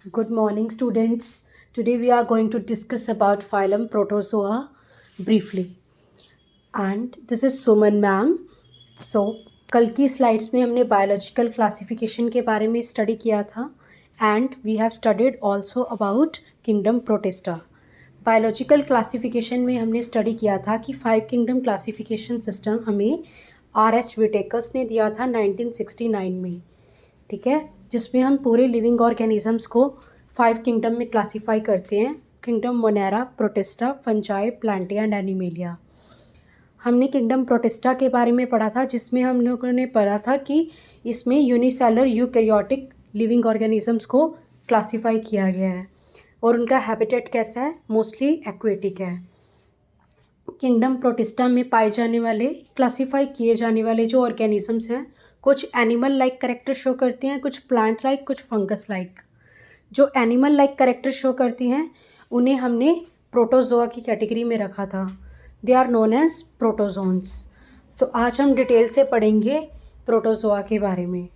Good morning, students. Today we are going to discuss about phylum Protozoa briefly. And this is Suman ma'am. So कल की slides में हमने biological classification के बारे में study किया था and we have studied also about kingdom Protista. Biological classification में हमने स्टडी किया था कि 5 किंगडम क्लासिफिकेशन सिस्टम हमें R.H. विटेकर्स ने दिया था 1969 में. ठीक है, जिसमें हम पूरे लिविंग ऑर्गेनिजम्स को 5 किंगडम में क्लासीफाई करते हैं. Kingdom Monera, Protista, Fungi, Plantae and Animalia. हमने किंगडम प्रोटिस्टा के बारे में पढ़ा था, जिसमें हम लोगों ने पढ़ा था कि इसमें यूनिसेलुलर यूकैरियोटिक लिविंग ऑर्गेनिजम्स को क्लासीफाई किया गया है और उनका हैबिटेट कैसा है, मोस्टली एक्वेटिक है. किंगडम प्रोटिस्टा में पाए जाने वाले, क्लासीफाई किए जाने वाले जो ऑर्गेनिजम्स हैं, कुछ एनिमल लाइक करेक्टर शो करते हैं, कुछ प्लांट लाइक, कुछ फंगस लाइक. जो एनिमल लाइक करेक्टर शो करती हैं उन्हें हमने प्रोटोजोआ की कैटेगरी में रखा था. They are known as protozoans. तो आज हम डिटेल से पढ़ेंगे प्रोटोजोआ के बारे में.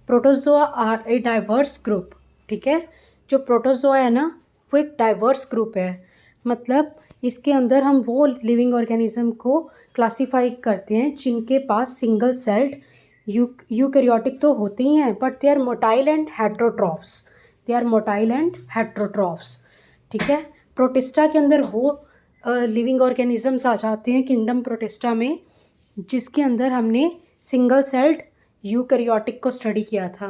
Protozoa are a diverse group. ठीक है, जो प्रोटोजोआ है ना, वो एक डाइवर्स ग्रुप है. मतलब इसके अंदर हम वो लिविंग ऑर्गेनिज्म को क्लासीफाई करते हैं जिनके पास सिंगल सेल्ड यूकैरियोटिक तो होते ही हैं, but they are motile and heterotrophs. They are motile and heterotrophs. ठीक है, प्रोटिस्टा के अंदर वो लिविंग ऑर्गेनिजम्स आ जाते हैं किंगडम प्रोटिस्टा में, जिसके अंदर हमने सिंगल सेल्ड यूकैरियोटिक को स्टडी किया था.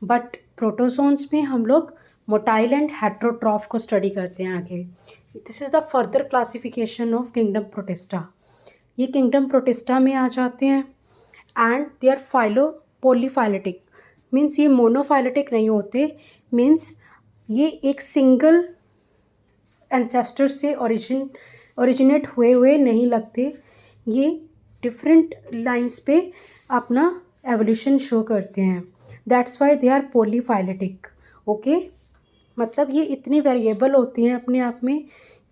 बट प्रोटोजोन्स में हम लोग मोटाइल एंड हेट्रोट्रॉफ को स्टडी करते हैं आगे. This is the further classification of kingdom Protista. ये किंगडम प्रोटिस्टा में आ जाते हैं and they are polyphyletic. Means ये मोनोफाइलेटिक नहीं होते. मीन्स ये एक सिंगल एंसेस्टर से ओरिजिनेट हुए नहीं लगते. ये डिफरेंट लाइंस पे अपना एवोल्यूशन शो करते हैं. That's why they are polyphyletic. Okay, मतलब ये इतने वेरिएबल होते हैं अपने आप में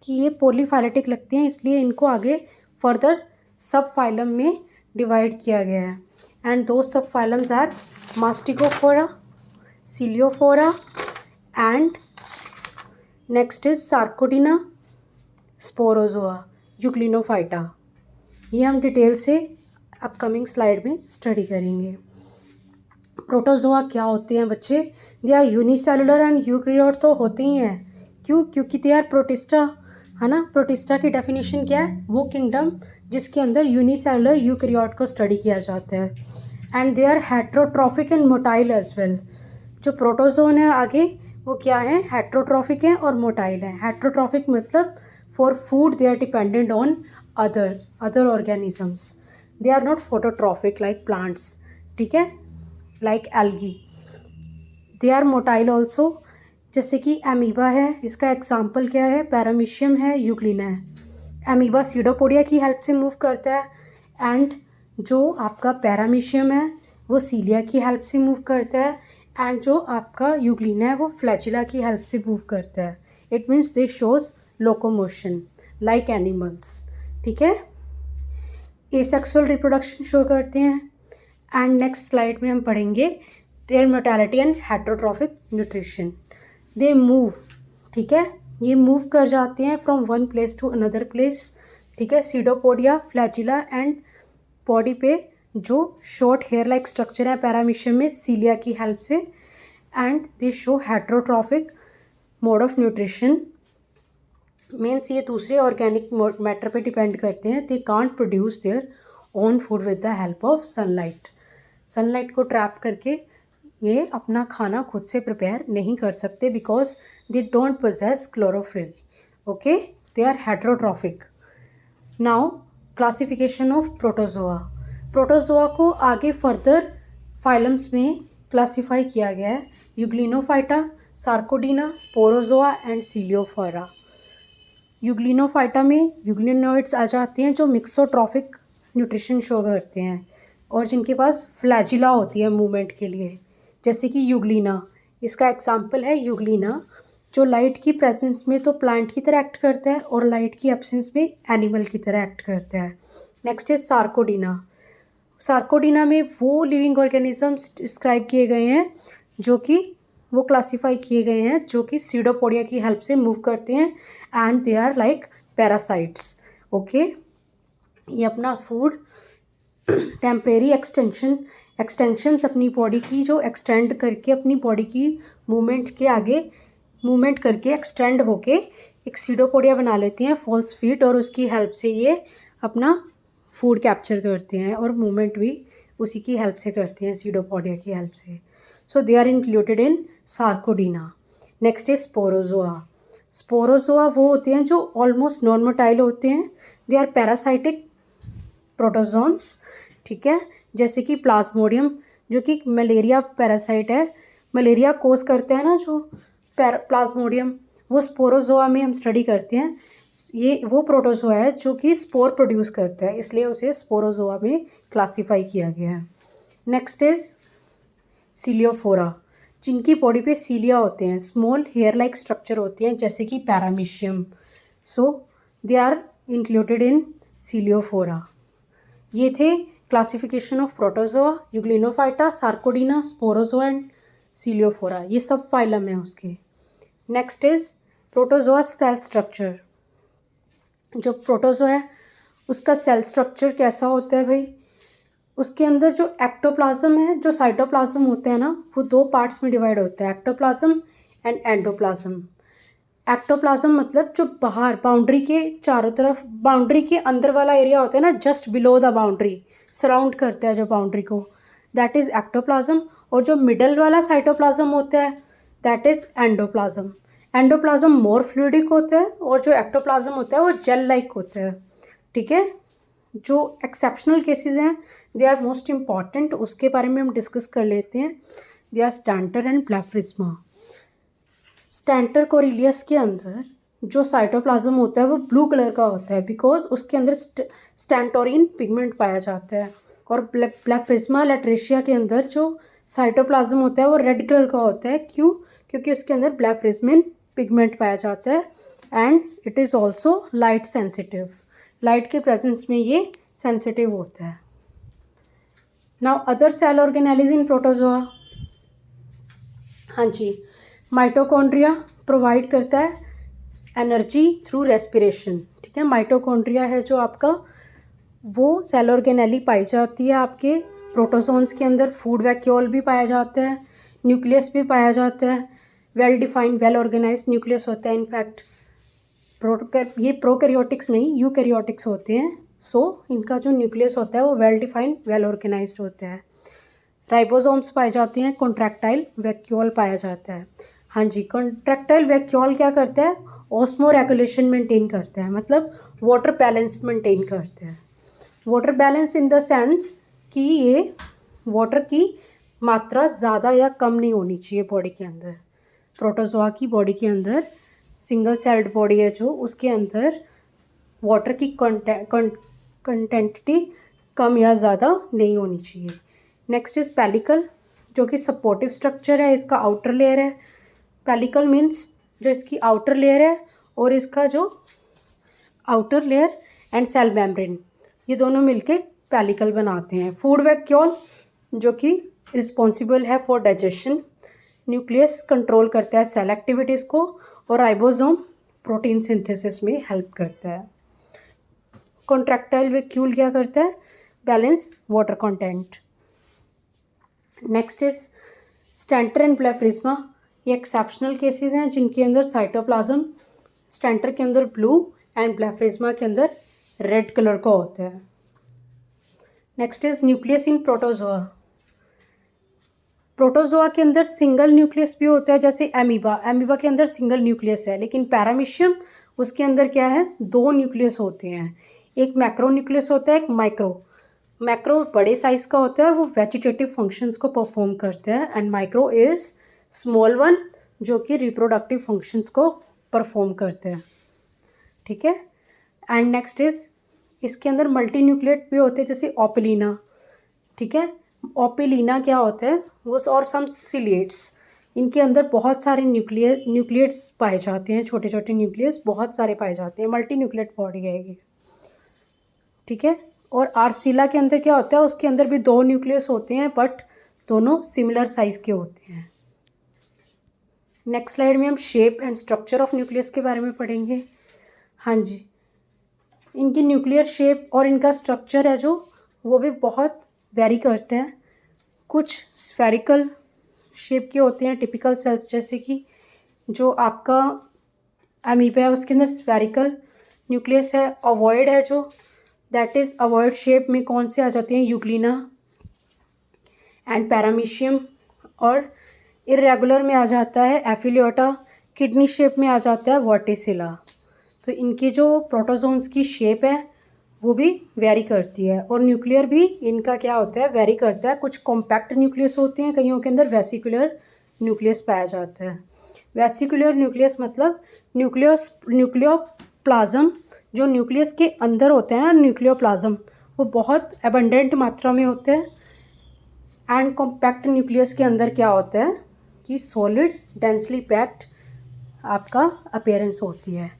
कि ये पॉलीफाइलेटिक लगते हैं, इसलिए इनको आगे फर्दर सब फाइलम में डिवाइड किया गया है. एंड दो sub phylums are Mastigophora, Ciliophora and next is Sarcodina, Sporozoa, Euglenophyta. ये हम डिटेल से अपकमिंग स्लाइड में स्टडी करेंगे. प्रोटोजोआ क्या होते हैं बच्चे? They are unicellular and eukaryote तो होते ही हैं. क्यों? क्योंकि दे आर प्रोटिस्टा, है ना. प्रोटिस्टा की डेफिनेशन क्या है? वो किंगडम जिसके अंदर यूनिसेलुलर यूकैरियोट को स्टडी किया जाता है. And they are heterotrophic and motile as well. जो प्रोटोजोन है आगे वो क्या है? हेट्रोट्रॉफिक है और मोटाइल है. हेट्रोट्रॉफिक मतलब for food they are dependent on other organisms. They are not phototrophic like plants. ठीक है, like algae. They are motile also, जैसे कि एमीबा है. इसका एग्जाम्पल क्या है? पैरामीशियम है, यूग्लिना है. एमीबा सीडोपोडिया की हेल्प से मूव करता है एंड जो आपका पैरामीशियम है वो सीलिया की हेल्प से मूव करता है एंड जो आपका यूग्लिना है वो फ्लैजिला की हेल्प से मूव करता है. It means they shows locomotion like animals. ठीक है, एसेक्सुअल रिप्रोडक्शन शो करते हैं. एंड नेक्स्ट स्लाइड में हम पढ़ेंगे their mortality and heterotrophic nutrition. They move. ठीक है, ये मूव कर जाते हैं from one place to another place. ठीक है, सीडोपोडिया, फ्लैजिला एंड बॉडी पे जो शॉर्ट हेयर लाइक स्ट्रक्चर है पैरामीशियम में, सीलिया की हेल्प से. And they show heterotrophic mode of nutrition. Means ये दूसरे ऑर्गेनिक मैटर पे डिपेंड करते हैं. They can't produce their own food with the help of sunlight. Sunlight को ट्रैप करके ये अपना खाना खुद से प्रिपेयर नहीं कर सकते because they don't possess chlorophyll. Okay, they are heterotrophic. Now classification of protozoa. Protozoa को आगे फर्दर फाइलम्स में क्लासीफाई किया गया है. Euglenophyta, Sarcodina, Sporozoa and Ciliophora. Euglenophyta में यूग्लिनोइड्स आ जाते हैं जो मिक्सोट्रॉफिक न्यूट्रिशन शो करते हैं और जिनके पास फ्लैजिला होती है मूवमेंट के लिए, जैसे कि यूग्लिना. इसका एग्जाम्पल है यूग्लिना, जो लाइट की प्रेजेंस में तो प्लांट की तरह एक्ट करता है और लाइट की एब्सेंस में एनिमल की तरह एक्ट करता है. Next is Sarcodina. सार्कोडिना में वो लिविंग ऑर्गेनिजम्स डिस्क्राइब किए गए हैं जो कि वो क्लासीफाई किए गए हैं जो कि सीडोपोडिया की हेल्प से मूव करते हैं and they are like parasites. Okay, ये अपना फूड टेम्परेरी एक्सटेंशंस अपनी बॉडी की जो एक्सटेंड करके अपनी बॉडी की मूवमेंट के आगे मूवमेंट करके एक्सटेंड होके एक सीडोपोडिया बना लेती हैं फॉल्स फीट, और उसकी हेल्प से ये अपना फूड कैप्चर करते हैं और मूवमेंट भी उसी की हेल्प से करते हैं, सीडोपोडिया की हेल्प से। So they are included in Sarcodina. Next is Sporozoa. Sporozoa वो होते हैं जो ऑलमोस्ट नॉन मोटाइल होते हैं। दे आर पैरासाइटिक प्रोटोजोन्स, ठीक है, जैसे कि प्लाज्मोडियम जो कि मलेरिया पैरासाइट है, मलेरिया कोज करते हैं ना जो प्लाज्मोडियम, वो स्पोरोजोआ में हम स्टडी करते हैं। ये वो प्रोटोजोआ है जो कि स्पोर प्रोड्यूस करता है, इसलिए उसे स्पोरोजोआ में क्लासीफाई किया गया है। नेक्स्ट इज सीलियोफोरा, जिनकी बॉडी पे सीलिया होते हैं, स्मॉल हेयर लाइक स्ट्रक्चर होती हैं जैसे कि Paramecium. So they are included in Ciliophora. ये थे classification of protozoa, Euglenophyta, Sarcodina, Sporozoa and Ciliophora. ये सब फाइलम है उसके। Next is protozoa cell structure. जो प्रोटोजोआ है उसका सेल स्ट्रक्चर कैसा होता है भाई, उसके अंदर जो एक्टोप्लाज्म है, जो साइटोप्लाज्म होते हैं ना, वो दो पार्ट्स में डिवाइड होता है, एक्टोप्लाज्म एंड एंडोप्लाज्म। एक्टोप्लाज्म मतलब जो बाहर बाउंड्री के चारों तरफ, बाउंड्री के अंदर वाला एरिया होता है ना, just below the boundary, surround करता है जो बाउंड्री को, दैट इज़ एक्टोप्लाज्म। और जो मिडल वाला साइटोप्लाज्म होता है that is endoplasm. Endoplasm more fluidic होता है और जो एक्टोप्लाज्म होता है वो जेल लाइक होता है, ठीक है। जो एक्सेप्शनल केसेस हैं दे आर मोस्ट इम्पॉर्टेंट, उसके बारे में हम डिस्कस कर लेते हैं। They are स्टैंटर and ब्लेफरिस्मा। स्टैंटर कोरिलियस के अंदर जो साइटोप्लाज्म होता है वो ब्लू कलर का होता है बिकॉज उसके अंदर स्टैंटोरिन पिगमेंट पाया जाता है। और ब्लेफरिस्मा लैट्रेशिया के अंदर जो साइटोप्लाज्म होता है वो रेड कलर का होता है। क्यों? क्योंकि उसके अंदर ब्लेफरिस्मिन पिगमेंट पाया जाता है and it is also light sensitive. Light के प्रेजेंस में ये सेंसिटिव होता है। नाउ अदर सेल ऑर्गेनेलिज इन प्रोटोजोआ। हाँ जी, माइटोकॉन्ड्रिया प्रोवाइड करता है एनर्जी थ्रू रेस्पिरेशन, ठीक है। माइटोकॉन्ड्रिया है जो आपका, वो सेल ऑर्गेनेली पाई जाती है आपके प्रोटोजोन्स के अंदर। फूड वैक्यूल भी पाया जाता है, न्यूक्लियस भी पाया जाता है, well defined well organised nucleus होता है। इनफैक्ट ये प्रोकैरियोटिक्स नहीं यूकैरियोटिक्स होते हैं। सो इनका जो न्यूक्लियस होता है वो वेल डिफाइंड वेल ऑर्गेनाइज्ड होता है। राइबोसोम्स पाए जाते हैं, कॉन्ट्रैक्टाइल वैक्यूल पाया जाता है। हाँ जी, कॉन्ट्रैक्टाइल वैक्यूल क्या करता है, ऑस्मो रेगुलेशन मेंटेन करता है, मतलब वाटर बैलेंस मेंटेन करता है। Water balance in the sense कि ये वाटर की मात्रा ज़्यादा या कम नहीं होनी चाहिए बॉडी के अंदर। प्रोटोजोआ की बॉडी के अंदर सिंगल सेल्ड बॉडी है जो, उसके अंदर वाटर की कंटेंटिटी कम या ज़्यादा नहीं होनी चाहिए। नेक्स्ट इज़ पेलिकल, जो कि सपोर्टिव स्ट्रक्चर है, इसका आउटर लेयर है। पेलिकल मीन्स जो इसकी आउटर लेयर है और इसका जो outer layer and cell membrane, ये दोनों मिलके पेलिकल बनाते हैं। फूड वैक्यूल जो कि रिस्पॉन्सिबल है फॉर डाइजेशन, न्यूक्लियस कंट्रोल करता है सेल एक्टिविटीज़ को, और राइबोसोम प्रोटीन सिंथेसिस में हेल्प करता है। कॉन्ट्रैक्टाइल वैक्यूल क्या करता है, balance water content. Next is Stentor and Blepharisma. ये एक्सेप्शनल केसेस हैं जिनके अंदर साइटोप्लाज्म स्टैंटर के अंदर ब्लू एंड ब्लेफरिस्मा के अंदर रेड कलर का होता है। Next is nucleus in protozoa. Protozoa के अंदर सिंगल न्यूक्लियस भी होता है, जैसे एमीबा के अंदर सिंगल न्यूक्लियस है, लेकिन पैरामीशियम उसके अंदर क्या है, दो न्यूक्लियस होते हैं। एक मैक्रो न्यूक्लियस होता है, एक माइक्रो। मैक्रो बड़े साइज़ का होता है और वो वेजिटेटिव फंक्शंस को परफॉर्म करते हैं, and micro is small one जो कि रिप्रोडक्टिव फंक्शंस को परफॉर्म करते हैं, ठीक है। एंड नेक्स्ट इज इसके अंदर मल्टी न्यूक्लिएट भी होते हैं, जैसे ओपिलीना, ठीक है। ओपिलीना क्या होता है, वो और सम सिलिएट्स, इनके अंदर बहुत सारे न्यूक्लिएट्स पाए जाते हैं, छोटे छोटे न्यूक्लियस बहुत सारे पाए जाते हैं, मल्टी न्यूक्लिएट बॉडी है ये, ठीक है। और आर्सिला के अंदर क्या होता है, उसके अंदर भी दो न्यूक्लियस होते हैं बट दोनों सिमिलर साइज़ के होते हैं। नेक्स्ट स्लाइड में हम shape and structure of nucleus के बारे में पढ़ेंगे। हाँ जी, इनकी न्यूक्लियर शेप और इनका स्ट्रक्चर है जो वो भी बहुत वेरी करते हैं। कुछ स्फेरिकल शेप के होते हैं टिपिकल सेल्स, जैसे कि जो आपका अमीबा है उसके अंदर स्फेरिकल न्यूक्लियस है। ओवॉइड है जो, दैट इज़ ओवॉइड शेप में कौन से आ जाते हैं, यूग्लिना एंड पैरामीशियम। और इरेगुलर में आ जाता है एफिलियोटा। किडनी शेप में आ जाता है वर्टिसिला। तो इनके जो प्रोटोजोन्स की शेप है वो भी वेरी करती है, और न्यूक्लियर भी इनका क्या होता है, वेरी करता है। कुछ कॉम्पैक्ट न्यूक्लियस होते हैं, कईयों के अंदर वेसिकुलर न्यूक्लियस पाया जाता है। वेसिकुलर न्यूक्लियस मतलब न्यूक्लियोप्लाज्म, जो न्यूक्लियस के अंदर होते हैं ना, न्यूक्लियोप्लाज्म वो बहुत एबंडेंट मात्रा में होते हैं। एंड कॉम्पैक्ट न्यूक्लियस के अंदर क्या होता है कि सॉलिड डेंसली पैक्ड आपका अपीयरेंस होती है।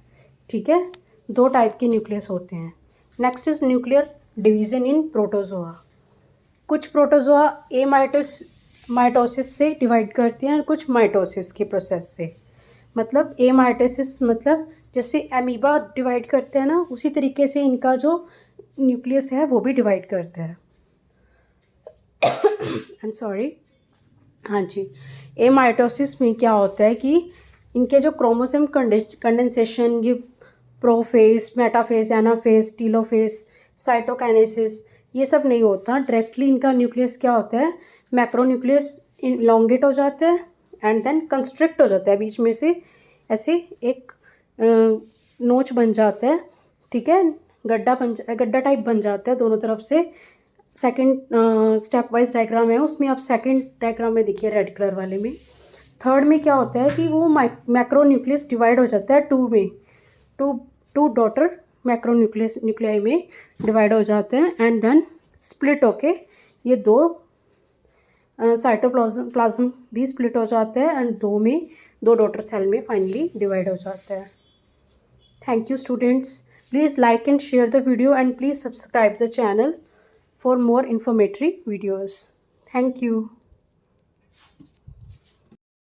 ठीक है, दो टाइप के न्यूक्लियस होते हैं। Next is nuclear division in protozoa. कुछ प्रोटोजोआ माइटोसिस से डिवाइड करते हैं, कुछ माइटोसिस के प्रोसेस से। मतलब माइटोसिस मतलब जैसे अमीबा डिवाइड करते हैं ना, उसी तरीके से इनका जो न्यूक्लियस है वो भी डिवाइड करता है। I am sorry. हाँ जी, माइटोसिस में क्या होता है कि इनके जो क्रोमोसोम कंडेंसेशन, ये prophase, metaphase, anaphase, telophase, cytokinesis, ये सब नहीं होता। डायरेक्टली इनका न्यूक्लियस क्या होता है, मैक्रोन्यूक्लियस इलॉन्गेट हो जाता है एंड देन कंस्ट्रिक्ट हो जाता है, बीच में से ऐसे एक नोच बन जाता है। ठीक है, गड्ढा टाइप बन जाता है दोनों तरफ से। सेकंड स्टेप वाइज डायग्राम है, उसमें आप सेकंड डायग्राम में देखिए रेड कलर वाले में। थर्ड में क्या होता है कि वो मैक्रोन्यूक्लियस डिवाइड हो जाता है टू में, टू डॉटर न्यूक्लियाई में डिवाइड हो जाते हैं एंड देन स्प्लिट होके ये दो साइटोप्लाज्म भी स्प्लिट हो जाता है एंड दो डॉटर सेल में फाइनली डिवाइड हो जाता है। Thank you students, please like and share the video and please subscribe the channel for more informative videos. Thank you.